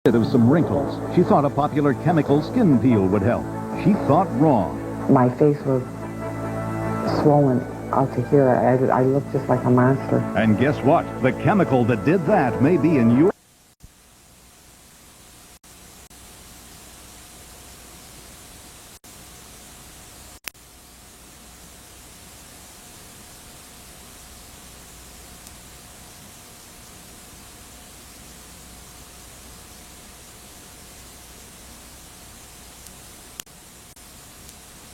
of some wrinkles. She thought a popular chemical skin peel would help. She thought wrong. My face was swollen out to here. I looked just like a monster. And guess what? The chemical that did that may be in your...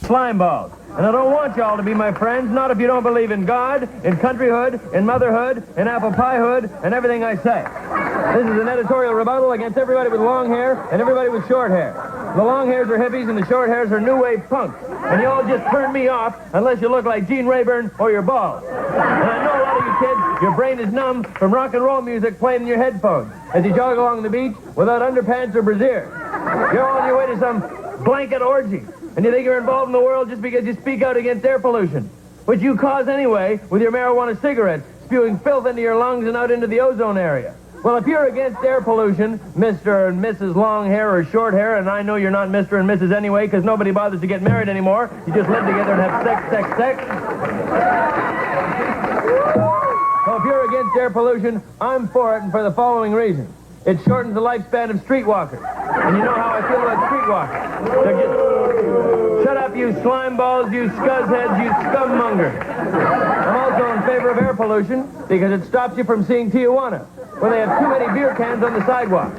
slime balls. And I don't want y'all to be my friends, not if you don't believe in God, in countryhood, in motherhood, in apple piehood, and everything I say. This is an editorial rebuttal against everybody with long hair and everybody with short hair. The long hairs are hippies and the short hairs are new wave punks. And you all just turn me off unless you look like Gene Rayburn or you're bald. And I know a lot of you kids, your brain is numb from rock and roll music playing in your headphones as you jog along the beach without underpants or brassiere. You're all on your way to some blanket orgy. And you think you're involved in the world just because you speak out against air pollution, which you cause anyway with your marijuana cigarettes, spewing filth into your lungs and out into the ozone area. Well, if you're against air pollution, Mr. and Mrs. Long Hair or Short Hair, and I know you're not Mr. and Mrs. anyway because nobody bothers to get married anymore. You just live together and have sex. So if you're against air pollution, I'm for it, and for the following reason. It shortens the lifespan of streetwalkers. And you know how I feel about streetwalkers. They're just... Shut up, you slime balls, you scuzzheads, you scummongers. I'm also in favor of air pollution because it stops you from seeing Tijuana, where they have too many beer cans on the sidewalk.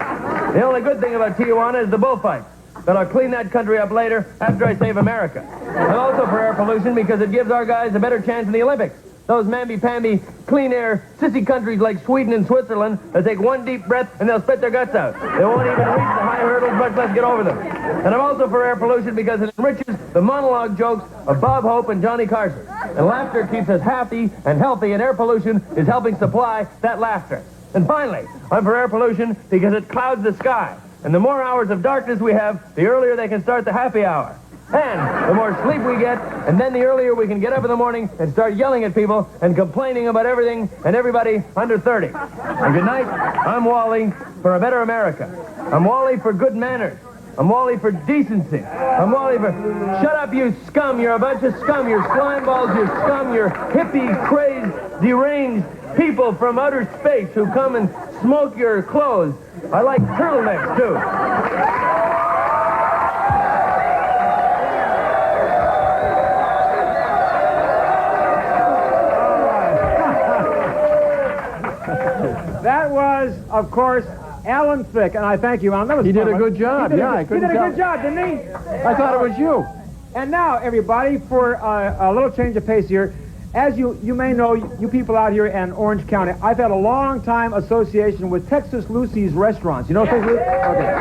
The only good thing about Tijuana is the bullfights. But I'll clean that country up later after I save America. I'm also for air pollution because it gives our guys a better chance in the Olympics. Those mamby-pamby, clean-air, sissy countries like Sweden and Switzerland, they'll take one deep breath and they'll spit their guts out. They won't even reach the high hurdles, much less get over them. And I'm also for air pollution because it enriches the monologue jokes of Bob Hope and Johnny Carson. And laughter keeps us happy and healthy, and air pollution is helping supply that laughter. And finally, I'm for air pollution because it clouds the sky. And the more hours of darkness we have, the earlier they can start the happy hour. And the more sleep we get, and then the earlier we can get up in the morning and start yelling at people and complaining about everything and everybody under 30. And good night, I'm Wally for a better America. I'm Wally for good manners. I'm Wally for decency. I'm Wally for... Shut up, you scum. You're a bunch of scum. You're slime balls. You're scum. You're hippie, crazed, deranged people from outer space who come and smoke your clothes. I like turtlenecks, too. That was, of course, Alan Thicke, and I thank you, Alan. That was He fun, did a good job. He did Yeah, a good job, didn't he? I thought it was you. And now, everybody, for a little change of pace here, as you may know, you people out here in Orange County, I've had a long time association with Texas Lucy's restaurants. You know Texas Lucy's? Okay.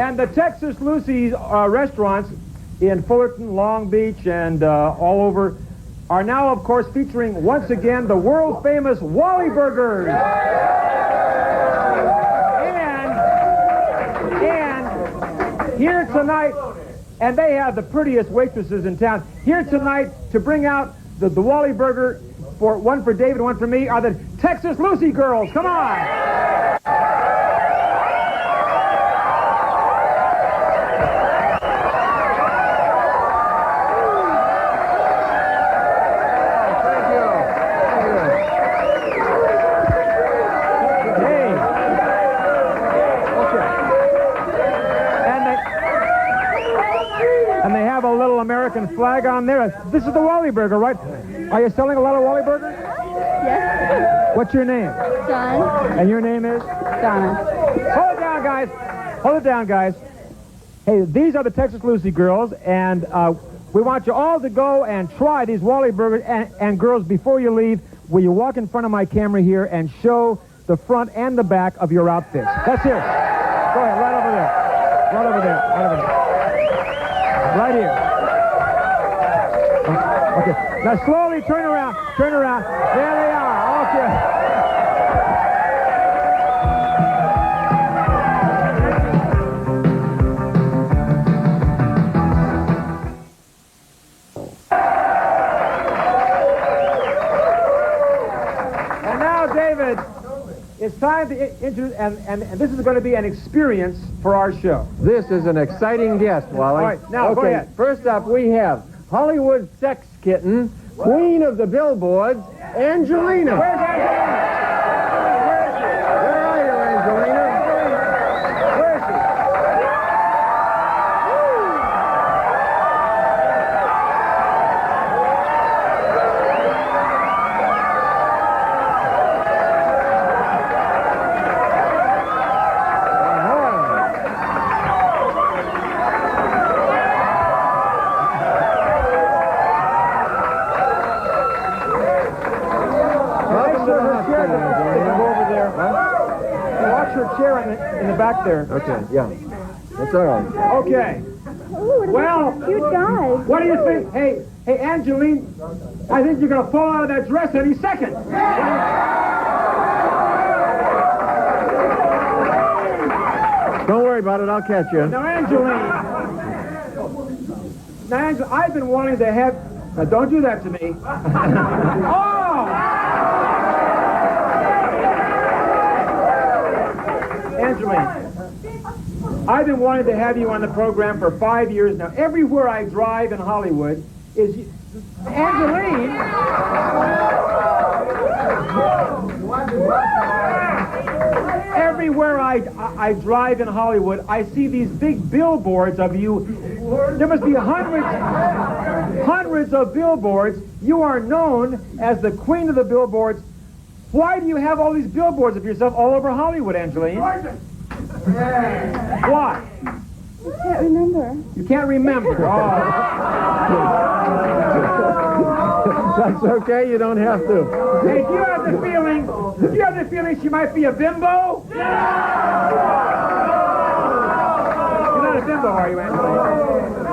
And the Texas Lucy's restaurants in Fullerton, Long Beach, and all over are now, of course, featuring once again the world-famous Wally burgers. And here tonight, and they have the prettiest waitresses in town. Here tonight to bring out the Wally burger, one for David, one for me, are the Texas Lucy girls. Come on. American flag on there. This is the Wally burger, right? Are you selling a lot of Wally burgers? Yes. What's your name? John. And your name is? Donna. Hold it down, guys. Hold it down, guys. Hey, these are the Texas Lucy girls, and we want you all to go and try these Wally burgers. And girls, before you leave, will you walk in front of my camera here and show the front and the back of your outfits? That's it. Go ahead, right over there. Right over there. Right over there. Right here. Okay. Now slowly turn around. Turn around. There they are. Okay. And now, David, it's time to introduce, and this is going to be an experience for our show. This is an exciting guest, Wally. All right, now, go ahead. First up, we have Hollywood sex kitten, queen of the billboards, Angelyne. Where's Angelyne? Where are you, Angelyne? Where is she? Watch her chair in the back there. Okay, yeah. That's all right. Okay. Ooh, Well, cute guys. what do you think? Hey, Angelyne, I think you're going to fall out of that dress any second. Don't worry about it. I'll catch you. Now, Angelyne. I've been wanting to have... Now, don't do that to me. Oh! Angelyne, I've been wanting to have you on the program for 5 years now. Everywhere I drive in Hollywood is... Angelyne! Everywhere I drive in Hollywood, I see these big billboards of you. There must be hundreds of billboards. You are known as the queen of the billboards. Why do you have all these billboards of yourself all over Hollywood, Angelyne? Why? I can't remember. You can't remember. Oh. That's okay. You don't have to. Hey, do you have the feeling she might be a bimbo? You're not a bimbo, are you, Angelyne?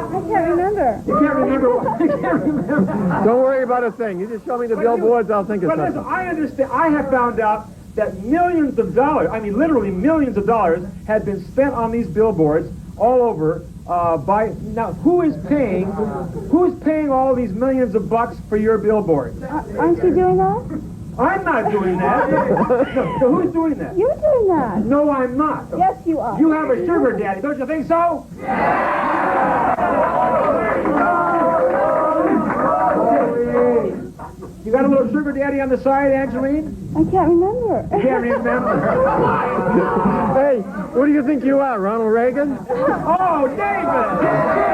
I can't remember. You can't remember what? You can't remember. Don't worry about a thing. You just show me the billboards, I'll think of But something. listen, I understand. I have found out that millions of dollars, I mean literally millions of dollars, have been spent on these billboards all over now who's paying all these millions of bucks for your billboards? Aren't you doing that? I'm not doing that. So who's doing that? You're doing that. No, I'm not. Yes, you are. You have a sugar daddy, don't you think so? You got a little sugar daddy on the side, Angelyne? I can't remember. You can't remember. Hey, what do you think you are, Ronald Reagan? Oh, David!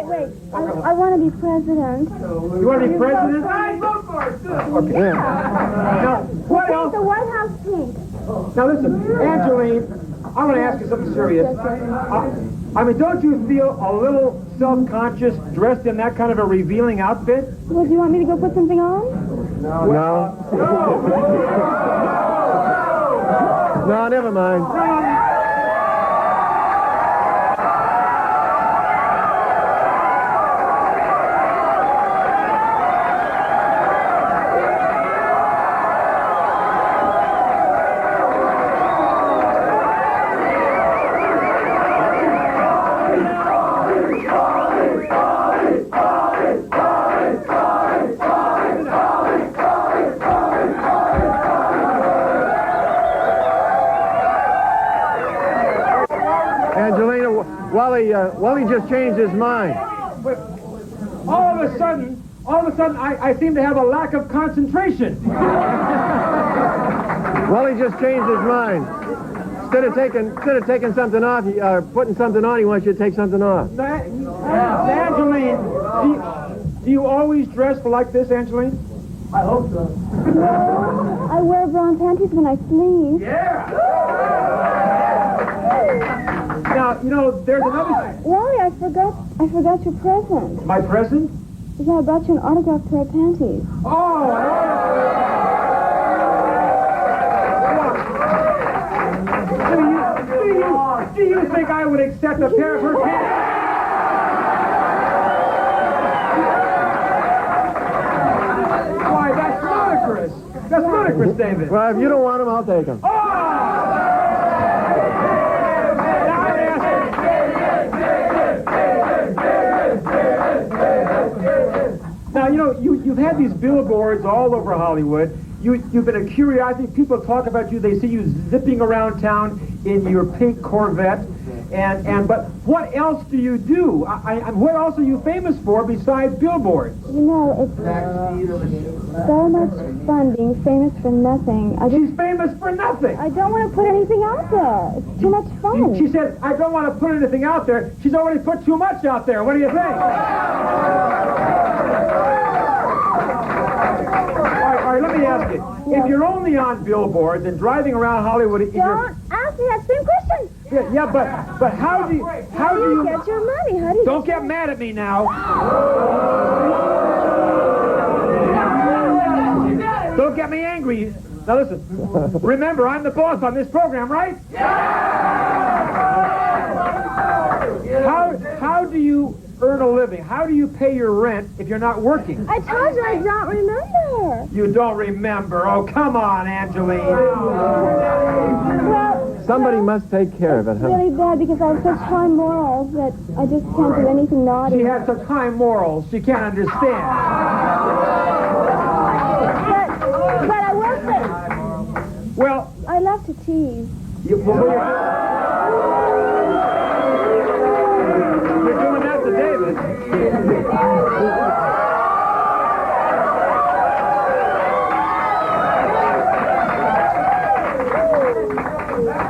Wait. I want to be president. You want to be president? I vote for it, too. Okay. Yeah. Now, what Paint else? the White House pink. Now, listen, Angelyne, I want to ask you something serious. I mean, don't you feel a little self-conscious dressed in that kind of a revealing outfit? Well, do you want me to go put something on? No. No, never mind. Angelyne, Wally just changed his mind. But all of a sudden, I seem to have a lack of concentration. Wally just changed his mind. Instead of taking something off, putting something on, he wants you to take something off. Angelyne, do you always dress like this, Angelyne? I hope so. No, I wear bra and panties when I sleep. Yeah. Now, you know, there's another... Wally, I forgot your present. My present? Yeah, I brought you an autographed pair of panties. Oh, do you think I would accept a pair of her pants? Why, that's ludicrous. That's ludicrous, David. Well, if you don't want them, I'll take them. Oh! Now, you know, you you've had these billboards all over Hollywood. You've been a curiosity. People talk about you. They see you zipping around town in your pink Corvette. But what else do you do? What else are you famous for besides billboards? You know, it's so much fun being famous for nothing. She's famous for nothing. I don't want to put anything out there. It's too much fun. She said, I don't want to put anything out there. She's already put too much out there. What do you think? All right, let me ask you. If you're only on billboards and driving around Hollywood... Don't ask me that same question. Yeah, but how do you get your money? How do you Don't get mad at me now. Don't get me angry. Now listen, remember, I'm the boss on this program, right? How do you earn a living? How do you pay your rent if you're not working? I told you I don't remember. You don't remember. Oh, come on, Angelyne. Well, Somebody must take care of it, it's huh? really bad because I have such high morals that I just can't do anything naughty. She has such high morals, she can't understand. But I will say, Well, I love to tease. you're doing that to David.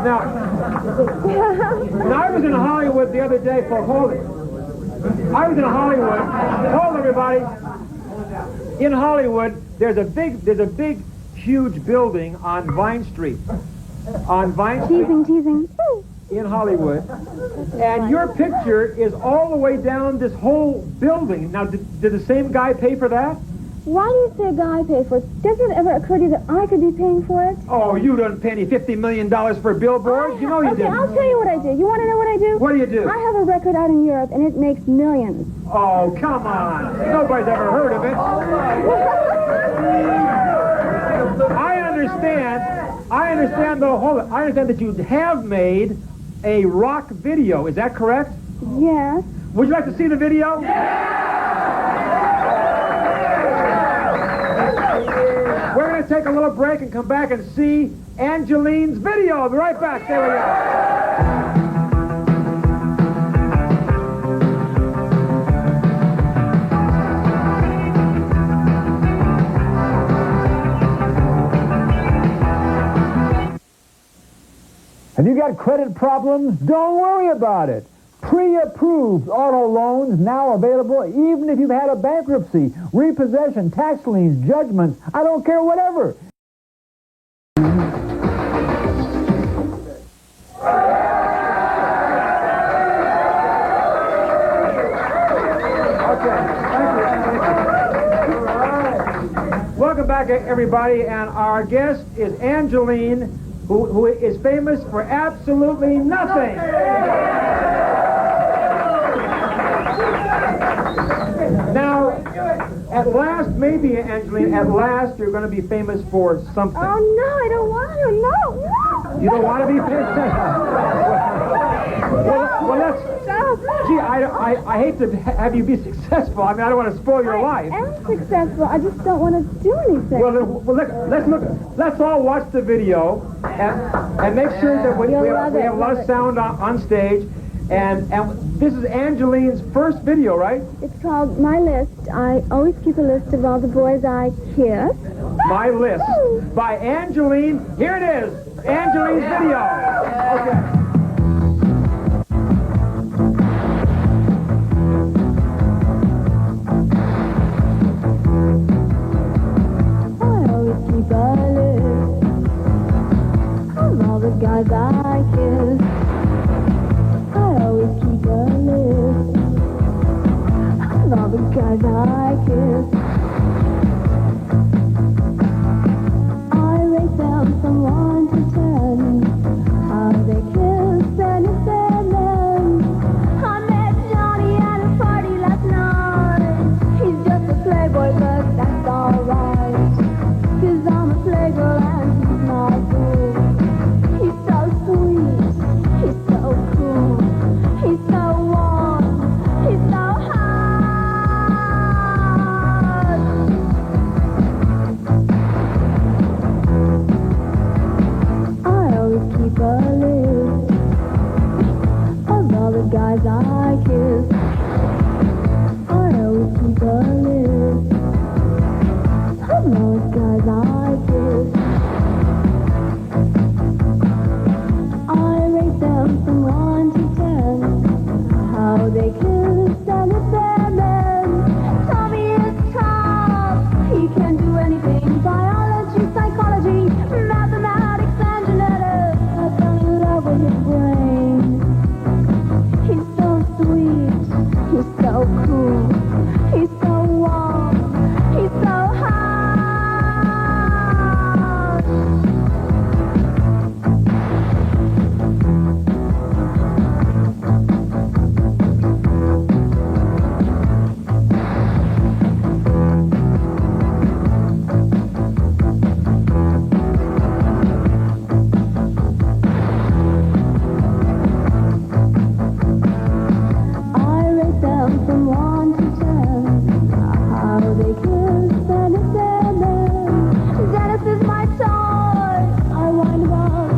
Now, I was in Hollywood the other day for holding. I was in Hollywood. Hold everybody. In Hollywood, there's a big, huge building on Vine Street. On Vine Street. Teasing. In Hollywood, and your picture is all the way down this whole building. Now, did the same guy pay for that? Why do you say a guy pay for it? Doesn't it ever occur to you that I could be paying for it? Oh, you don't pay any $50 million for billboards. You know you Okay, didn't. I'll tell you what I do. You want to know what I do? What do you do? I have a record out in Europe, and it makes millions. Oh, come on. Nobody's ever heard of it. I understand the whole. I understand that you have made a rock video. Is that correct? Yes. Would you like to see the video? We're going to take a little break and come back and see Angelyne's video. I'll be right back. There we go. Have you got credit problems? Don't worry about it. Pre-approved auto loans now available even if you've had a bankruptcy, repossession, tax liens, judgments, I don't care, whatever. Welcome back, everybody, and our guest is Angelyne, who is famous for absolutely nothing. Now, at last, maybe, Angelyne, at last you're going to be famous for something. Oh, no, I don't want to. No. You don't want to be famous? Well, that's... Gee, I hate to have you be successful. I mean, I don't want to spoil your life. I am successful. I just don't want to do anything. Let's all watch the video and make sure that we have a lot of sound on stage. And this is Angelyne's first video, right? It's called My List. I always keep a list of all the boys I kiss. My List by Angelyne. Here it is, Angelyne's video. Okay. Keep a list of all the guys I kiss. I always keep a list of all the guys I kiss. I rate them from 1 to 10. How they kiss and if they're men. I met Johnny at a party last night. He's just a playboy, but that's alright. 'Cause I'm a playgirl and he's my fool. He's so sweet. guys I kiss. I rate them from 1 to 10. How they kiss and if they're men. Tommy is tough. He can do anything. Biology, psychology, mathematics, and genetics. I fell in love with his brain. He's so sweet. He's so cool. He's so warm. He's so hot. I rate them from 1 to 10. How they kiss and if they're men. Dennis is my toy. I wind him up.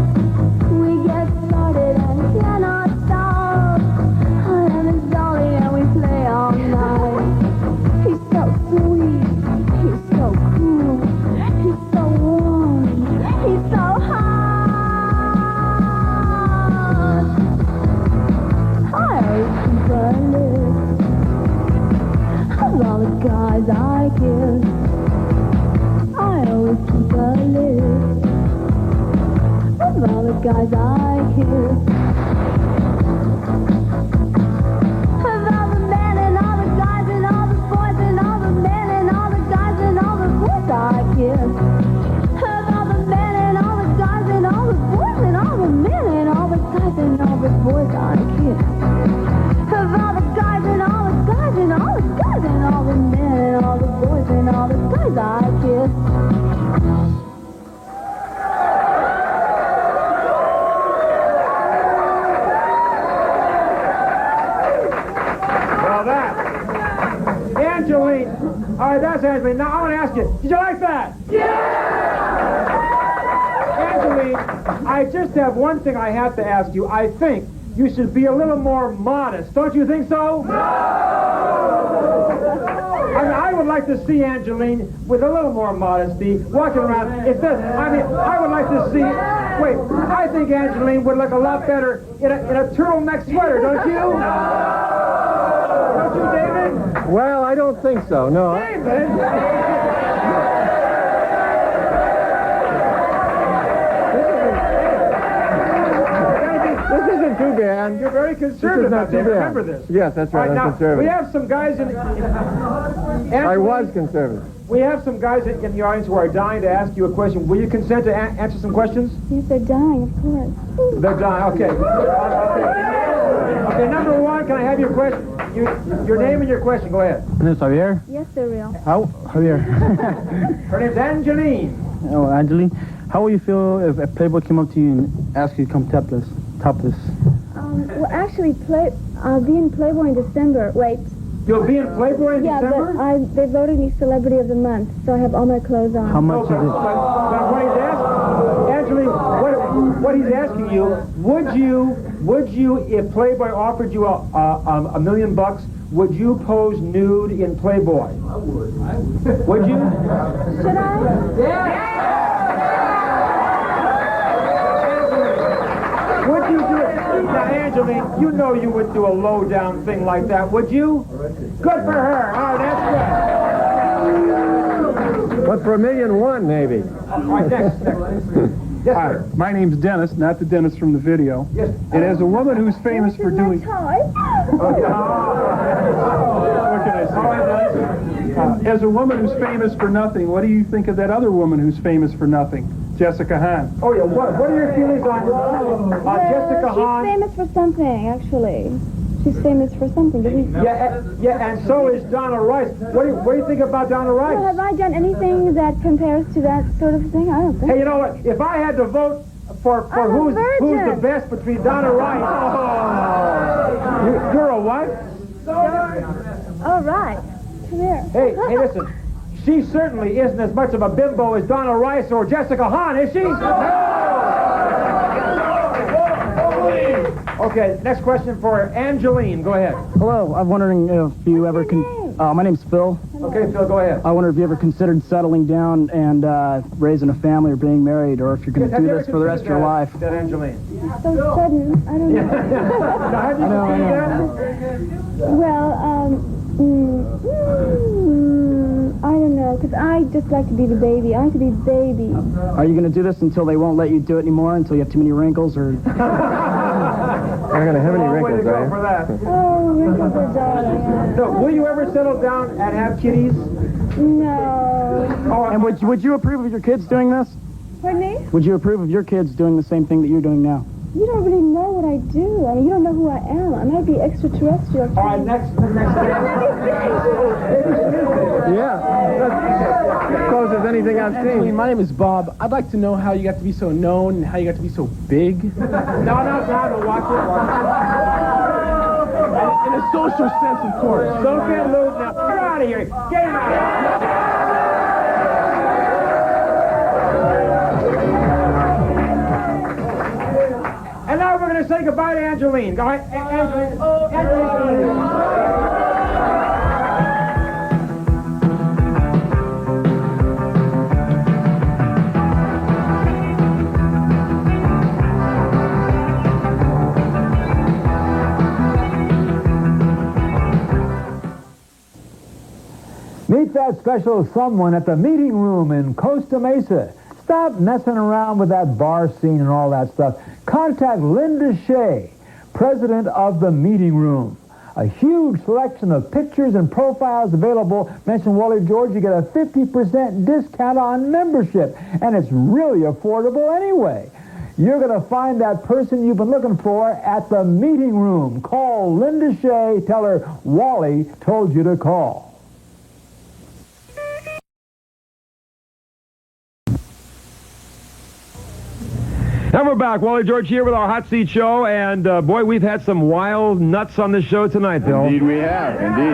We get started and cannot stop. I am his dolly and we play all night. He's so sweet. He's so cool. He's so warm. He's so hot. I always keep a list of all the guys I kiss. I always keep a list of all the guys I kiss. Of all the men and all the guys and all the boys and all the men and all the guys and all the boys I kiss. Of all the men and all the guys and all the boys and all the men and all the guys and all the boys I kiss. Of all the guys and all the guys and all the guys and all the men and all the boys and all the guys I kiss. Well, that. Angelyne. All right, that's Angelyne. Now, I want to ask you, did you like that? Yeah! Angelyne, I just have one thing I have to ask you. I think you should be a little more modest. Don't you think so? No! I mean, I would like to see Angelyne with a little more modesty, walking around. If this, I mean, I would like to see. Wait, I think Angelyne would look a lot better in a turtleneck sweater, don't you? Don't you, David? Well, I don't think so, no. David! This isn't too bad. You're very conservative not out there. too bad. Remember this. Yes, that's right. All I'm now, conservative. we have some guys in I was conservative. We have some guys in the audience who are dying to ask you a question. Will you consent to answer some questions? Yes, they're dying, of course. They're dying. Okay. Okay. Number one, can I have your question? Your name and your question. Go ahead. My name's Javier. Yes, they're real. How? Javier. Her name's Angelyne. Oh, Angelyne. How would you feel if a Playboy came up to you and asked you to come topless? Well, actually, I'll be in Playboy in December. Wait. You'll be in Playboy in December? But they voted me Celebrity of the Month, so I have all my clothes on. How much Okay. is it? But what he's asking, Angelyne, what he's asking you, would you, if Playboy offered you $1 million, would you pose nude in Playboy? I would. Would you? Should I? Yeah. Would you do it? Now, Angelyne, you know you would do a low-down thing like that, would you? Good for her. All right, that's good. But for $1.1 million, maybe. All right, next. Yes, Hi, sir. my name's Dennis, not the Dennis from the video. Yes. And as a woman who's famous for doing... As a woman who's famous for nothing, what do you think of that other woman who's famous for nothing? Jessica Hahn. Oh, yeah. What are your feelings on Jessica Hahn? She's famous for something, actually. She's famous for something. Yeah, and so is Donna Rice. What do you think about Donna Rice? Well, have I done anything that compares to that sort of thing? I don't think. Hey, you know what? If I had to vote for I'm a who's virgin. the best between Donna Rice... Oh, you're a what? All right. Come here. Hey, listen. She certainly isn't as much of a bimbo as Donna Rice or Jessica Hahn, is she? No! Okay, next question for Angelyne. Go ahead. Hello, I'm wondering if you ever My name's Phil. Okay, Phil, go ahead. I wonder if you ever considered settling down and raising a family or being married, or if you're going to do this for the rest of your life. That Angelyne. So sudden, I don't know. Have you Well, I don't know, because I just like to be the baby. I like to be the baby. Are you going to do this until they won't let you do it anymore, until you have too many wrinkles, or... You're not going to have any wrinkles, go are you? for that. Oh, wrinkles are darling. So, will you ever settle down and have kitties? No. And would you approve of your kids doing this? Pardon me? Would you approve of your kids doing the same thing that you're doing now? You don't really know what I do. I mean, you don't know who I am. I might be extraterrestrial. All right, next. Yeah. Closest anything I've seen. My name is Bob. I'd like to know how you got to be so known and how you got to be so big. No, watch it. In a social sense, of course. Don't get loose now. Get out of here. Get him out of here. And now we're going to say goodbye to Angelyne. Go ahead, Angelyne. Meet that special someone at the meeting room in Costa Mesa. Stop messing around with that bar scene and all that stuff. Contact Linda Shea, president of the meeting room. A huge selection of pictures and profiles available. Mention Wally George, you get a 50% discount on membership. And it's really affordable anyway. You're going to find that person you've been looking for at the meeting room. Call Linda Shea. Tell her Wally told you to call. And we're back. Wally George here with our Hot Seat Show, and boy, we've had some wild nuts on the show tonight, Bill. Indeed we have, indeed.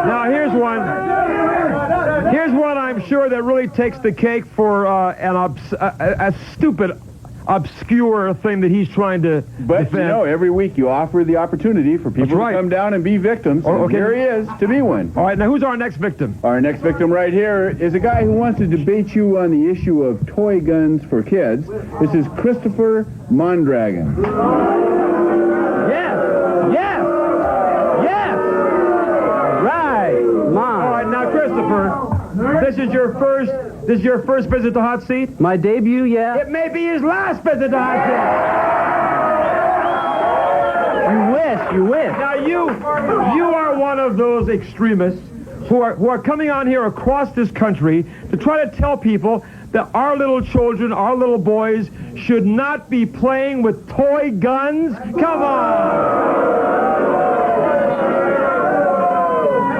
Now, here's one. Here's one I'm sure that really takes the cake for a stupid, obscure thing that he's trying to But, defend. you know, every week you offer the opportunity for people to come down and be victims. Oh, and okay. Here he is to be one. All right, now who's our next victim? Our next victim right here is a guy who wants to debate you on the issue of toy guns for kids. This is Christopher Mondragon. Yes! Right! All right, now, Christopher, this is your first visit to Hot Seat? My debut, yeah. It may be his last visit to Hot Seat. You wish. Now, you are one of those extremists who are coming on here across this country to try to tell people that our little children, our little boys, should not be playing with toy guns. Come on!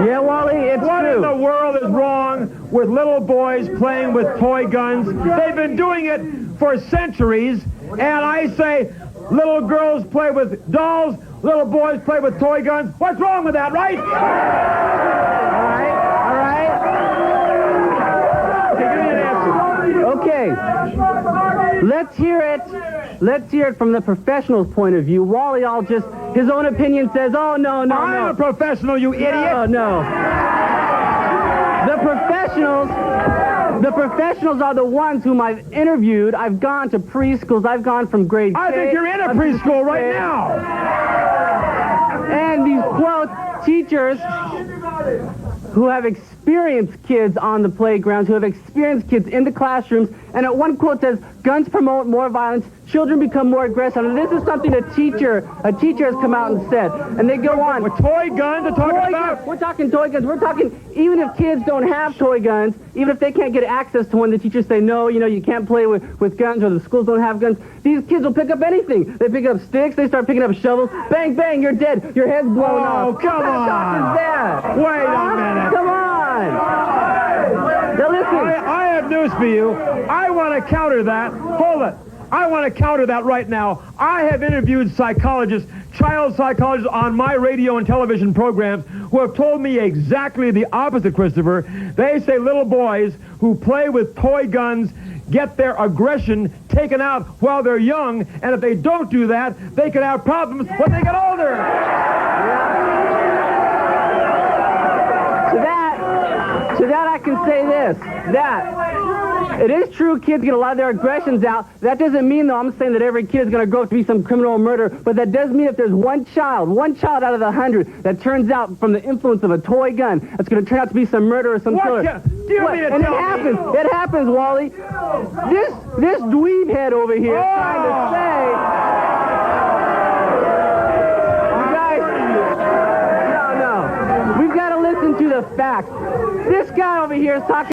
Yeah, Wally, it's What true. in the world is wrong with little boys playing with toy guns? They've been doing it for centuries, and I say little girls play with dolls, little boys play with toy guns. What's wrong with that, right? All right. Okay, give me an answer. Okay. Let's hear it. Let's hear it from the professional's point of view. Wally, his own opinion says, oh, no. I'm a professional, you idiot. No. The professionals are the ones whom I've interviewed. I've gone to preschools. I've gone from grade I K think you're in a up to preschool right grade- now. And these, quote, teachers who have experienced kids on the playgrounds, who have experienced kids in the classrooms, and at one quote says, guns promote more violence, children become more aggressive. And this is something a teacher has come out and said. And they go on. With toy guns to talk about? We're talking toy guns. We're talking, even if kids don't have toy guns, even if they can't get access to one, the teachers say, no, you can't play with guns, or the schools don't have guns. These kids will pick up anything. They pick up sticks, they start picking up shovels. Bang, bang, you're dead. Your head's blown off. Oh, come on. What talk is that? Wait a minute. Come on. Now listen. I have news for you. I want to counter that. Hold it. I want to counter that right now. I have interviewed psychologists, child psychologists on my radio and television programs who have told me exactly the opposite, Christopher. They say little boys who play with toy guns get their aggression taken out while they're young, and if they don't do that, they could have problems when they get older. can say this, that it is true kids get a lot of their aggressions out. That doesn't mean, though, I'm saying that every kid is going to grow up to be some criminal or murderer, but that does mean if there's one child out of the 100 that turns out from the influence of a toy gun, that's going to turn out to be some murderer or some killer. And it happens, Wally. This dweeb head over here is trying to say... You guys, no. We've got to listen to the facts. This guy over here is talking...